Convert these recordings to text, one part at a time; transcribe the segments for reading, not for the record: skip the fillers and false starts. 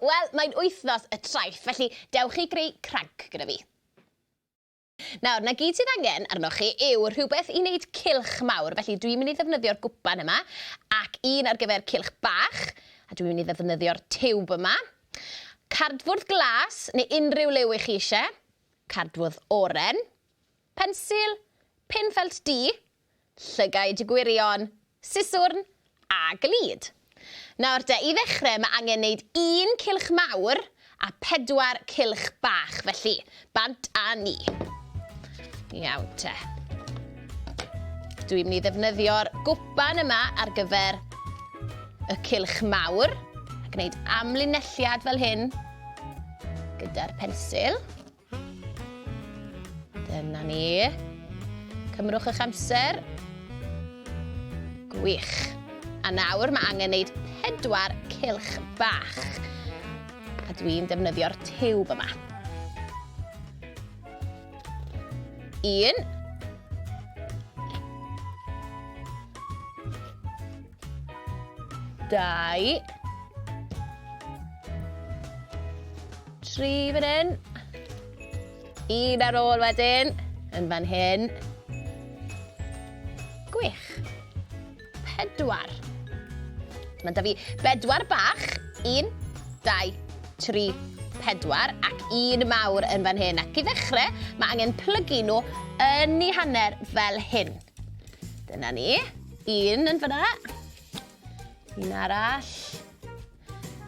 Wel, mae'n wythnos y traeth, felly dewch i greu cranc gyda fi. Nawr, na gyd sydd angen arnoch chi yw rhywbeth i wneud cylch mawr, felly dwi'n mynd i ddefnyddio'r gwpan yma, ac un ar gyfer cylch bach, a dwi'n mynd i ddefnyddio'r tiwb yma. Cardfwrdd glas, neu unrhyw liw i chi eisiau, cardfwrdd oren, pensil, pin ffelt du, llygaid gwirion, siswrn a glud. Nawr de, i ddechrau mae angen wneud un cylch mawr a 4 cylch bach, felly bant a ni. Iawn te. Dwi'n mynd i ddefnyddio'r gwpan yma ar gyfer y cylch mawr a gwneud amlinelliad fel hyn gyda'r pensil. Dyna ni. Cymrwch eich amser. Gwych. A nawr mae angen wneud 4 cylch bach. A dwi'n defnyddio'r tiwb yma. 1. 2. 3 fan hyn. 1 ar ôl wedyn, yn fan hyn. Gwych. 4. Mae da fi 4 bach. 1, 2, 3, 4 ac 1 mawr yn fan hyn. Ac i ddechrau, mae angen plygu nhw yn eu hanner fel hyn. Dyna ni. 1 yn fyna. 1 arall.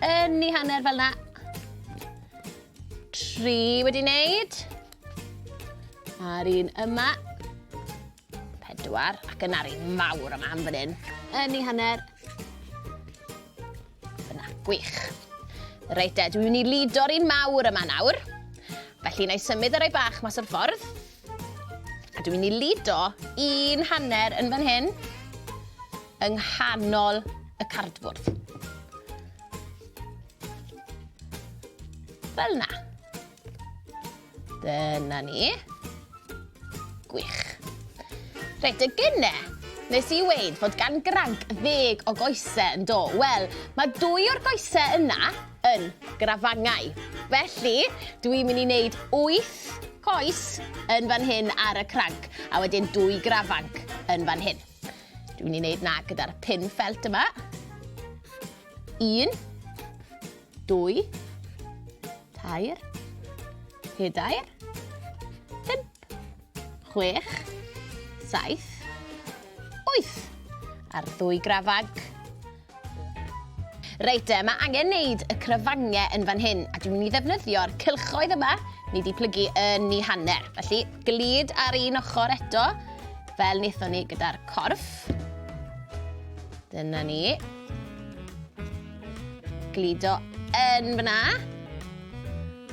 Yn eu hanner fel yna. 3 wedi wneud. A'r 1 yma. 4 ac yna'r 1 mawr yma yn fan hyn. Yn eu hanner. Fyna, gwych. Reit de, dwi'n mynd i lido'r 1 mawr yma nawr. Felly, na i symud y rai bach mas o'r ffordd. A dwi'n mynd i lido 1 hanner yn fan hyn yng nghanol y cardfwrdd. Fel na. Dyna ni. Gwych. Reit, y gynne, nes i weid fod gan Granc 10 o goesau yn do. Wel, mae 2 o'r goesau yna yn grafangau. Felly, dwi'n mynd i wneud 8 coes yn fan hyn ar y cranc, a wedyn 2 grafanc yn fan hyn. Dwi'n mynd i wneud na gyda'r pin ffelt yma. 1, 2, 3, 4, 5, 6, 7, 8. A'r 2 grafanc. Reit, mae angen wneud y cryfangau yn fan hyn, a dwi'n mynd i ddefnyddio'r cylchoedd yma ni wedi plygu yn eu hanner. Felly, glud ar un ochr eto, fel wnaethon ni gyda'r corff. Dyna ni. Gludo yn fyna.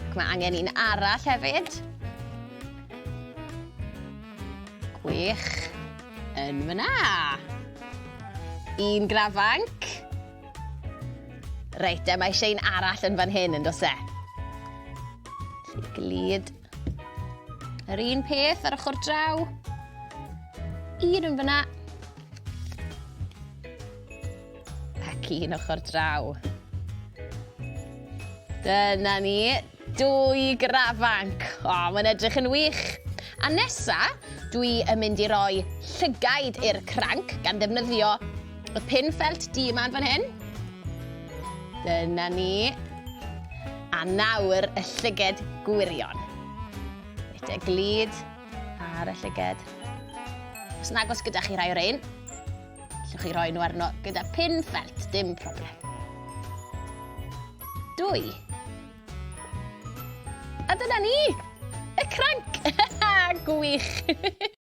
Ac mae angen un arall hefyd. Gwych. Yn fyna. 1 grafanc. Reit, mae eisiau un arall yn fan hyn, yn dos e. Felly, glud. Yr 1 peth ar ochr draw. 1 yn fyna. Ac 1 ochr draw. Dyna ni. 2 grafanc. O, mae'n edrych yn wych. A nesa, dwi yn mynd i roi llygaid i'r cranc gan ddefnyddio y pin ffelt du yma yn fan hyn. Dyna ni. A nawr y llyged gwirion. Reit, y glud ar y llyged. Os yn agos gyda chi rai o'r ein, allwch chi roi nhw arno gyda pin ffelt, dim problem. 2. A dyna ni! Y cranc! Gwych!